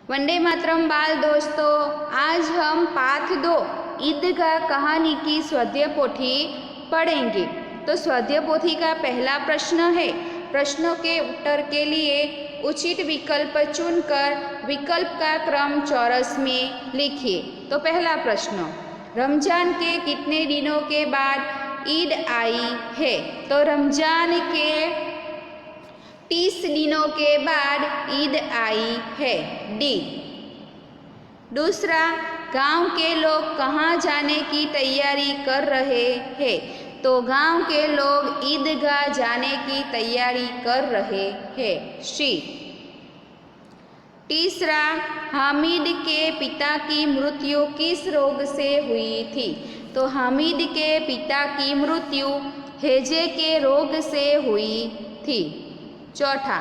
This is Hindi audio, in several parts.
वंदे मातरम बाल दोस्तों, आज हम पाठ 2 ईदगाह कहानी की स्वाध्याय पोथी पढ़ेंगे। तो स्वाध्याय पोथी का पहला प्रश्न है, प्रश्नों के उत्तर के लिए उचित विकल्प चुनकर विकल्प का क्रम चौरस में लिखिए। तो पहला प्रश्न, रमजान के कितने दिनों के बाद ईद आई है? तो रमजान के 30 दिनों के बाद ईद आई है, डी। दूसरा, गांव के लोग कहाँ जाने की तैयारी कर रहे हैं? तो गांव के लोग ईदगाह जाने की तैयारी कर रहे हैं, सी। तीसरा, हामिद के पिता की मृत्यु किस रोग से हुई थी? तो हामिद के पिता की मृत्यु हैजे के रोग से हुई थी। चौथा,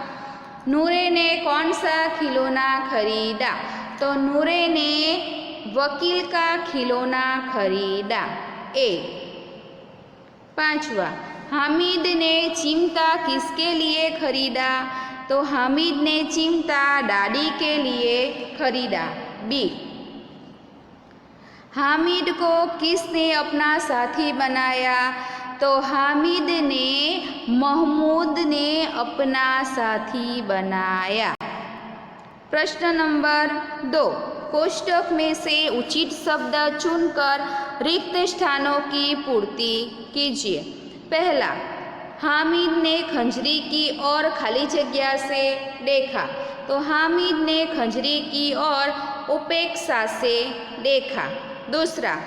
नूरे ने कौन सा खिलौना खरीदा? तो नूरे ने वकील का खिलौना खरीदा, ए। पांचवा, हामिद ने चिमटा किसके लिए खरीदा? तो हामिद ने चिमटा दादी के लिए खरीदा, बी। हामिद को किसने अपना साथी बनाया? तो हामिद ने महमूद ने अपना साथी बनाया। प्रश्न नंबर 2, कोष्टक में से उचित शब्द चुनकर रिक्त स्थानों की पूर्ति कीजिए। पहला, हामिद ने खंजरी की ओर खाली जगह से देखा। तो हामिद ने खंजरी की ओर उपेक्षा से देखा। दूसरा,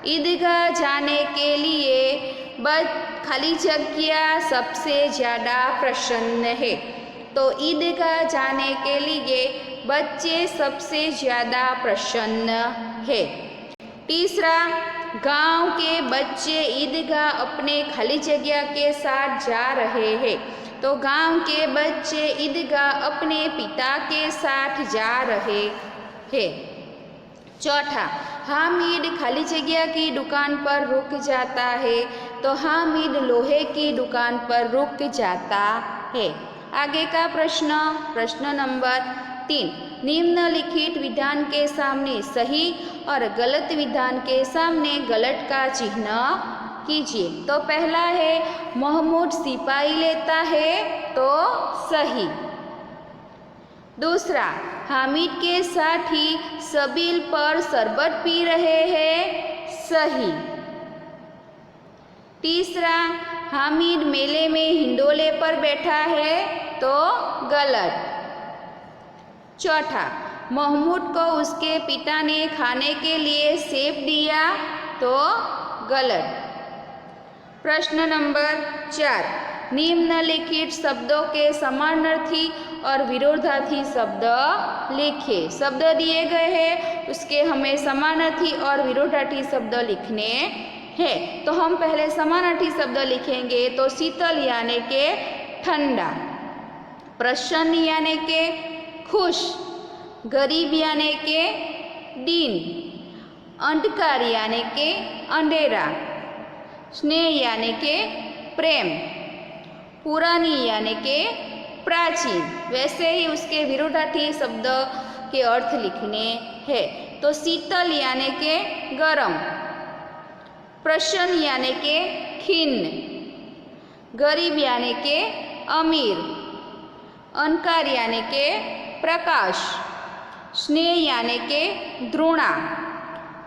ईदगाह जाने के लिए खाली जगह सबसे ज़्यादा प्रसन्न है। तो ईदगाह जाने के लिए बच्चे सबसे ज़्यादा प्रसन्न है। तीसरा, गांव के बच्चे ईदगाह अपने खाली जगह के साथ जा रहे हैं। तो गांव के बच्चे ईदगाह अपने पिता के साथ जा रहे हैं। चौथा, हामिद खाली जगह की दुकान पर रुक जाता है। तो हामिद लोहे की दुकान पर रुक जाता है। आगे का प्रश्न नंबर 3, निम्नलिखित विधान के सामने सही और गलत विधान के सामने गलत का चिन्ह कीजिए। तो पहला है, महमूद सिपाही लेता है, तो सही। दूसरा, हामिद के साथी सबील पर शरबत पी रहे हैं, सही। तीसरा, हामिद मेले में हिंडोले पर बैठा है, तो गलत। चौथा, महमूद को उसके पिता ने खाने के लिए सेब दिया, तो गलत। प्रश्न नंबर 4, निम्नलिखित शब्दों के समानार्थी और विरोधार्थी शब्द लिखिए। शब्द दिए गए हैं, उसके हमें समानार्थी और विरोधार्थी शब्द लिखने हैं। तो हम पहले समानार्थी शब्द लिखेंगे। तो शीतल यानी के ठंडा, प्रसन्न यानी के खुश, गरीब यानी के दिन, अंधकार यानी के अंधेरा, स्नेह यानी के प्रेम, पुरानी यानी के प्राचीन। वैसे ही उसके विरोधार्थी शब्द के अर्थ लिखने हैं। तो शीतल यानी के गरम, प्रसन्न यानी के खिन्न, गरीब यानी के अमीर, अंधकार यानी के प्रकाश, स्नेह यानी के द्रोणा,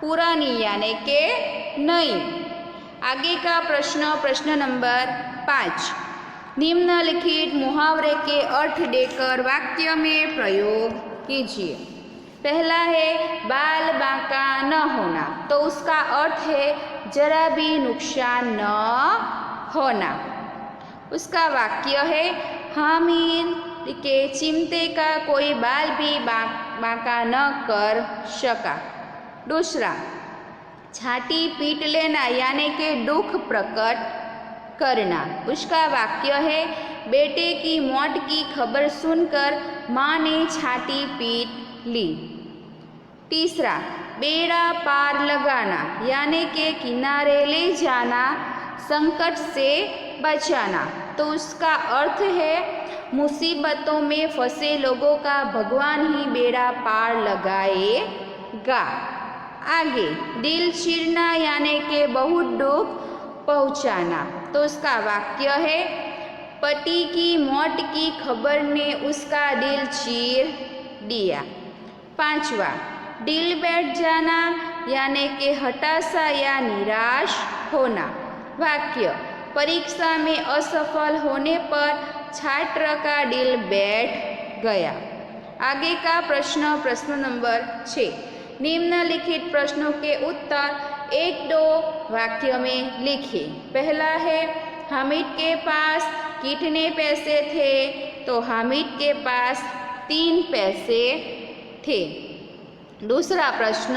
पुरानी यानी के नई। आगे का प्रश्न नंबर 5, निम्नलिखित मुहावरे के अर्थ देकर वाक्य में प्रयोग कीजिए। पहला है, बाल बांका न होना। तो उसका अर्थ है जरा भी नुकसान न होना। उसका वाक्य है, हामिद के चिमटे का कोई बाल भी बांका न कर सका। दूसरा, छाती पीट लेना यानी के दुख प्रकट करना। उसका वाक्य है, बेटे की मौत की खबर सुनकर माँ ने छाती पीट ली। तीसरा, बेड़ा पार लगाना यानी के किनारे ले जाना, संकट से बचाना। तो उसका अर्थ है मुसीबतों में फंसे लोगों का भगवान ही बेड़ा पार लगाएगा। आगे, दिल चीरना यानी कि बहुत दुख पहुंचाना। तो उसका वाक्य है, पति की मौत की खबर ने उसका दिल चीर दिया। पांचवा, दिल बैठ जाना यानी कि हताशा या निराश होना। वाक्य, परीक्षा में असफल होने पर छात्र का दिल बैठ गया। आगे का प्रश्न नंबर 6, निम्नलिखित प्रश्नों के उत्तर 1-2 वाक्य में लिखिए। पहला है, हामिद के पास कितने पैसे थे? तो हामिद के पास 3 पैसे थे। दूसरा प्रश्न,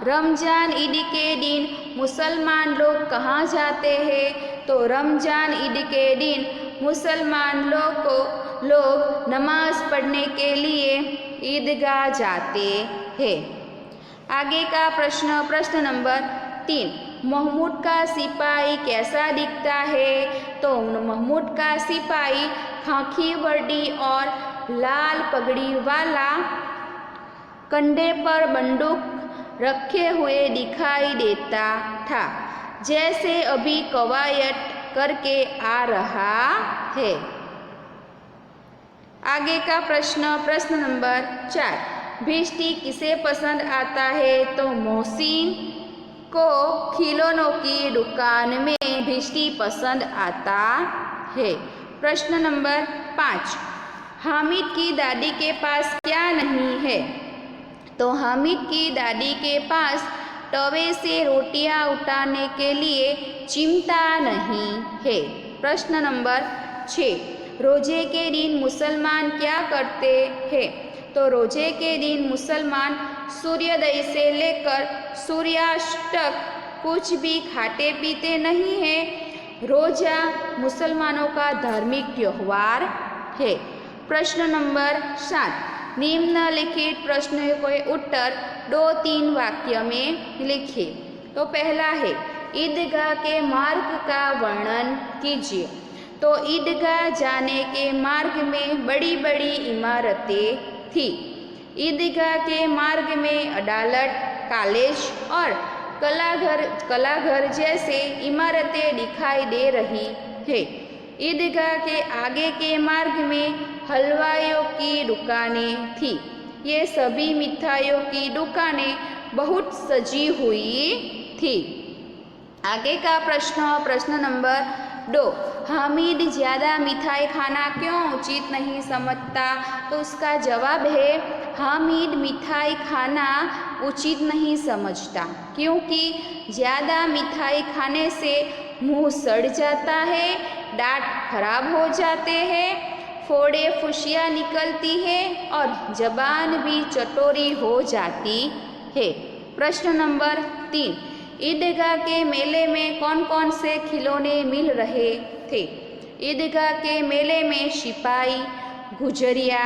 रमजान ईद के दिन मुसलमान लोग कहाँ जाते हैं? तो रमजान ईद के दिन मुसलमान लोग नमाज पढ़ने के लिए ईदगाह जाते हैं। आगे का प्रश्न नंबर 3, महमूद का सिपाही कैसा दिखता है? तो महमूद का सिपाही खाकी वर्दी और लाल पगड़ी वाला, कंधे पर बंदूक रखे हुए दिखाई देता था, जैसे अभी कवायद करके आ रहा है। आगे का प्रश्न नंबर 4, भिष्टी किसे पसंद आता है? तो मोहसिन को खिलौनों की दुकान में भिष्टी पसंद आता है। प्रश्न नंबर 5, हामिद की दादी के पास क्या नहीं है? तो हामिद की दादी के पास तवे से रोटियां उतारने के लिए चिमटा नहीं है। प्रश्न नंबर 6, रोजे के दिन मुसलमान क्या करते हैं? तो रोजे के दिन मुसलमान सूर्योदय से लेकर सूर्यास्त तक कुछ भी खाते पीते नहीं हैं। रोजा मुसलमानों का धार्मिक त्यौहार है। प्रश्न नंबर 7, निम्नलिखित प्रश्नों के उत्तर 2-3 वाक्य में लिखिए। तो पहला है, ईदगाह के मार्ग का वर्णन कीजिए। तो ईदगाह जाने के मार्ग में बड़ी बड़ी इमारतें थी। ईदगाह के मार्ग में अदालत, कॉलेज और कलाघर जैसे इमारतें दिखाई दे रही है। ईदगाह के आगे के मार्ग में हलवाइयों की दुकानें थी। ये सभी मिठाइयों की दुकानें बहुत सजी हुई थी। आगे का प्रश्न नंबर 2, हामिद ज़्यादा मिठाई खाना क्यों उचित नहीं समझता? तो उसका जवाब है, हामिद मिठाई खाना उचित नहीं समझता क्योंकि ज़्यादा मिठाई खाने से मुंह सड़ जाता है, दांत खराब हो जाते हैं, फोड़े फुसियाँ निकलती है और जबान भी चटोरी हो जाती है। प्रश्न नंबर 3, ईदगाह के मेले में कौन कौन से खिलौने मिल रहे थे? ईदगाह के मेले में सिपाही, गुजरिया,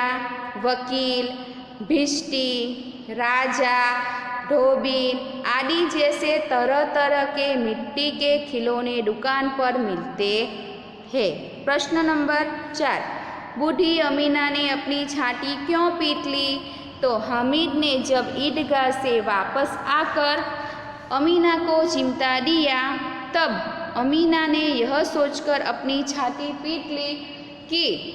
वकील, भिष्टी, राजा, धोबीन आदि जैसे तरह तरह के मिट्टी के खिलौने दुकान पर मिलते हैं। प्रश्न नंबर 4, बूढ़ी अमीना ने अपनी छाती क्यों पीट ली? तो हामिद ने जब ईदगाह से वापस आकर अमीना को चिमटा दिया, तब अमीना ने यह सोचकर अपनी छाती पीट ली कि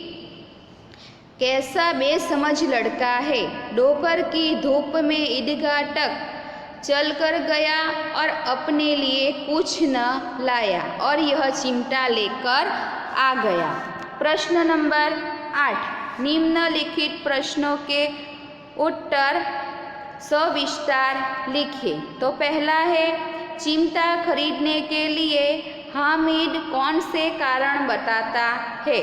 कैसा बेसमझ लड़का है, दोपहर की धूप में ईदगाह तक चल कर गया और अपने लिए कुछ न लाया और यह चिमटा लेकर आ गया। प्रश्न नंबर 8, निम्नलिखित प्रश्नों के उत्तर सविस्तार लिखिए। तो पहला है, चिमटा खरीदने के लिए हामिद कौन से कारण बताता है?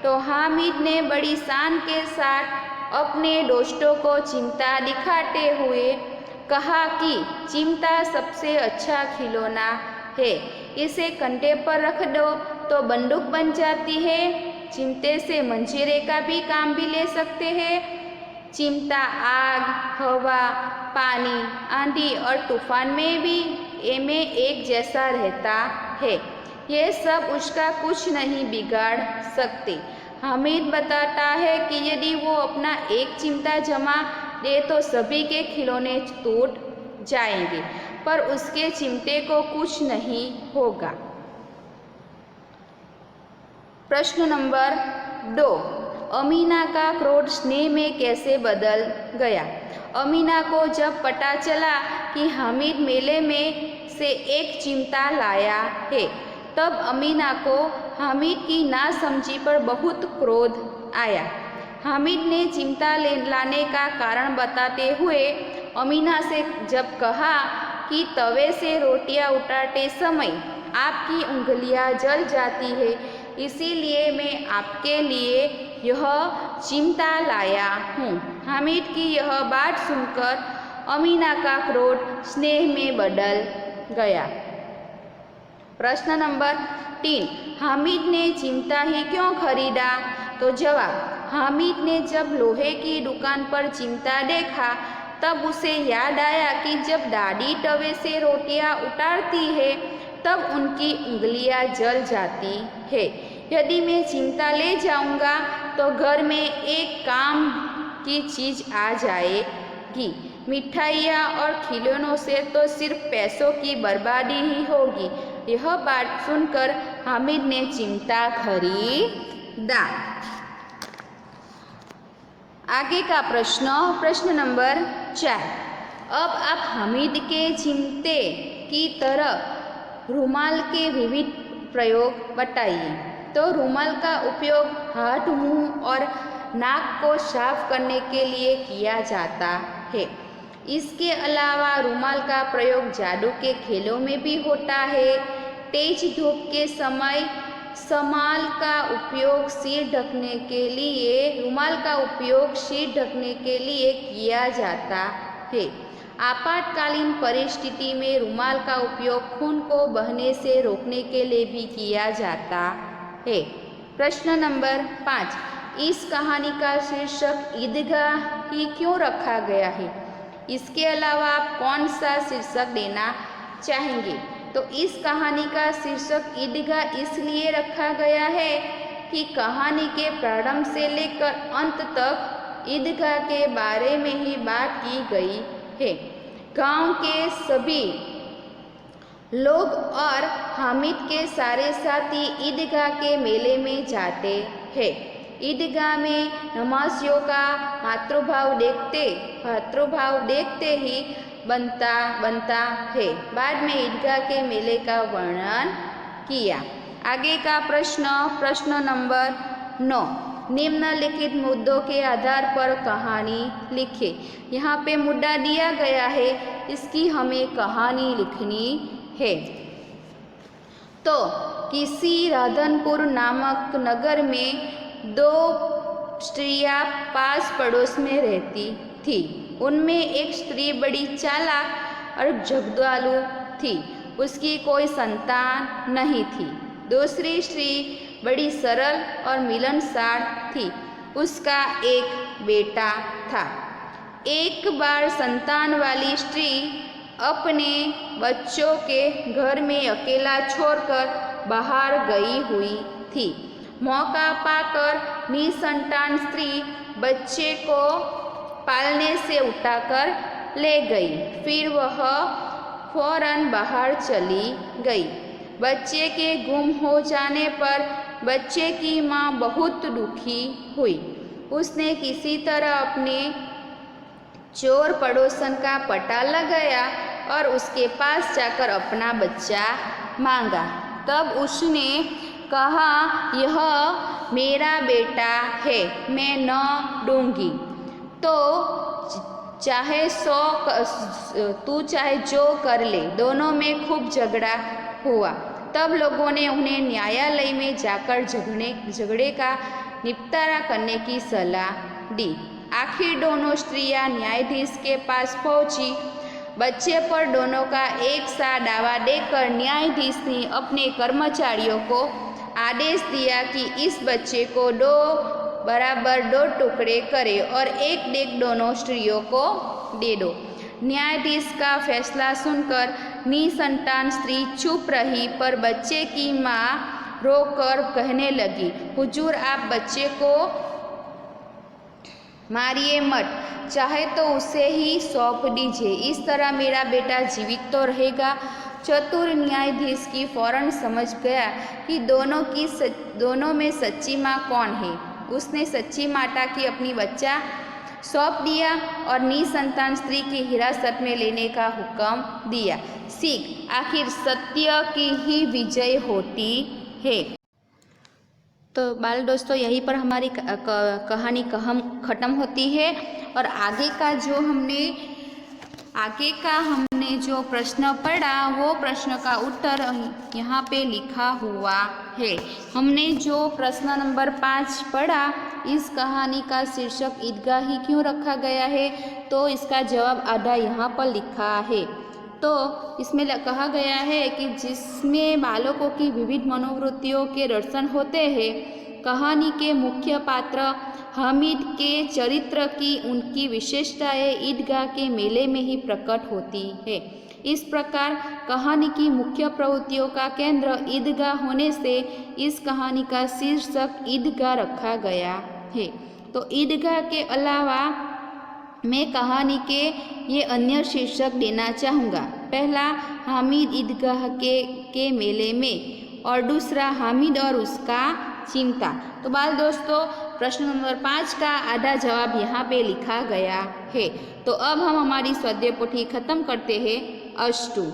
तो हामिद ने बड़ी शान के साथ अपने दोस्तों को चिमटा दिखाते हुए कहा कि चिमटा सबसे अच्छा खिलौना है, इसे कंधे पर रख दो तो बंदूक बन जाती है, चिमटे से मंजीरे का भी काम भी ले सकते हैं। चिमटा आग, हवा, पानी, आंधी और तूफान में भी एक जैसा रहता है। ये सब उसका कुछ नहीं बिगाड़ सकते। हामिद बताता है कि यदि वो अपना एक चिमटा जमा दे तो सभी के खिलौने टूट जाएंगे, पर उसके चिमटे को कुछ नहीं होगा। प्रश्न नंबर 2, अमीना का क्रोध स्नेह में कैसे बदल गया? अमीना को जब पता चला कि हामिद मेले में से एक चिमटा लाया है, तब अमीना को हामिद की नासमझी पर बहुत क्रोध आया। हामिद ने चिमटा लाने का कारण बताते हुए अमीना से जब कहा कि तवे से रोटियां उतारते समय आपकी उंगलियां जल जाती है, इसीलिए मैं आपके लिए यह चिमटा लाया हूँ। हामिद की यह बात सुनकर अमीना का क्रोध स्नेह में बदल गया। प्रश्न नंबर 3, हामिद ने चिमटा ही क्यों खरीदा? तो जवाब, हामिद ने जब लोहे की दुकान पर चिमटा देखा तब उसे याद आया कि जब दादी तवे से रोटियां उतारती है तब उनकी उंगलियां जल जाती है। यदि मैं चिमटा ले जाऊंगा तो घर में एक काम की चीज़ आ जाएगी। मिठाइयाँ और खिलौनों से तो सिर्फ पैसों की बर्बादी ही होगी। यह बात सुनकर हामिद ने चिमटा खरीदा। आगे का प्रश्न नंबर 4, अब आप हामिद के चिमटे की तरह रुमाल के विविध प्रयोग बताइए। तो रुमाल का उपयोग हाथ, मुंह और नाक को साफ करने के लिए किया जाता है। इसके अलावा रुमाल का प्रयोग जादू के खेलों में भी होता है। तेज धूप के समय रुमाल का उपयोग सिर ढकने के लिए किया जाता है। आपातकालीन परिस्थिति में रुमाल का उपयोग खून को बहने से रोकने के लिए भी किया जाता है। प्रश्न नंबर 5, इस कहानी का शीर्षक ईदगाह ही क्यों रखा गया है? इसके अलावा आप कौन सा शीर्षक देना चाहेंगे? तो इस कहानी का शीर्षक ईदगाह इसलिए रखा गया है कि कहानी के प्रारंभ से लेकर अंत तक ईदगाह के बारे में ही बात की गई है। गांव के सभी लोग और हामिद के सारे साथी ईदगाह के मेले में जाते हैं। ईदगाह में नमाजियों का भातृभाव देखते ही बनता है। बाद में ईदगाह के मेले का वर्णन किया। आगे का प्रश्न नंबर 9, निम्नलिखित मुद्दों के आधार पर कहानी लिखे। यहाँ पे मुद्दा दिया गया है, इसकी हमें कहानी लिखनी है। तो किसी राधनपुर नामक नगर में 2 स्त्रियां पास पड़ोस में रहती थी। उनमें एक स्त्री बड़ी चालाक और झगड़ालू थी, उसकी कोई संतान नहीं थी। दूसरी स्त्री बड़ी सरल और मिलनसार थी, उसका एक बेटा था। एक बार संतान वाली स्त्री अपने बच्चों के घर में अकेला छोड़कर बाहर गई हुई थी। मौका पाकर निसंतान स्त्री बच्चे को पालने से उठाकर ले गई। फिर वह फौरन बाहर चली गई। बच्चे के गुम हो जाने पर बच्चे की माँ बहुत दुखी हुई। उसने किसी तरह अपने चोर पड़ोसन का पता लगाया और उसके पास जाकर अपना बच्चा मांगा। तब उसने कहा, यह मेरा बेटा है, मैं न दूंगी। तो तू चाहे जो कर ले। दोनों में खूब झगड़ा हुआ। तब लोगों ने उन्हें न्यायालय में जाकर झगड़े का निपटारा करने की सलाह दी। आखिर दोनों स्त्रियां न्यायाधीश के पास पहुंची। बच्चे पर दोनों का एक सा दावा देकर न्यायाधीश ने अपने कर्मचारियों को आदेश दिया कि इस बच्चे को 2 बराबर 2 टुकड़े करे और एक दोनों स्त्रियों को दे दो। न्यायाधीश का फैसला सुनकर निसंतान स्त्री चुप रही, पर बच्चे की माँ रोकर कहने लगी, हुजूर आप बच्चे को मारिए मत, चाहे तो उसे ही सौंप दीजिए, इस तरह मेरा बेटा जीवित तो रहेगा। चतुर न्यायाधीश की फौरन समझ गया कि दोनों में सच्ची माँ कौन है। उसने सच्ची माता की अपनी बच्चा सौंप दिया और निसंतान स्त्री की हिरासत में लेने का हुक्म दिया। सीख, आखिर सत्य की ही विजय होती है। तो बाल दोस्तों, यहीं पर हमारी कहानी ख़त्म होती है और आगे का हमने जो प्रश्न पढ़ा वो प्रश्न का उत्तर यहाँ पे लिखा हुआ है। हमने जो प्रश्न नंबर 5 पढ़ा, इस कहानी का शीर्षक ईदगाह ही क्यों रखा गया है, तो इसका जवाब आधा यहाँ पर लिखा है। तो इसमें कहा गया है कि जिसमें बालकों की विविध मनोवृत्तियों के दर्शन होते हैं, कहानी के मुख्य पात्र हामिद के चरित्र की उनकी विशेषताएं ईदगाह के मेले में ही प्रकट होती है। इस प्रकार कहानी की मुख्य प्रवृत्तियों का केंद्र ईदगाह होने से इस कहानी का शीर्षक ईदगाह रखा गया है। तो ईदगाह के अलावा मैं कहानी के ये अन्य शीर्षक देना चाहूँगा। पहला, हामिद ईदगाह के मेले में, और दूसरा हामिद और उसका चिंता। तो बाल दोस्तों, प्रश्न नंबर 5 का आधा जवाब यहाँ पे लिखा गया है। तो अब हम हमारी स्वाध्याय पोथी खत्म करते हैं। अस्तु।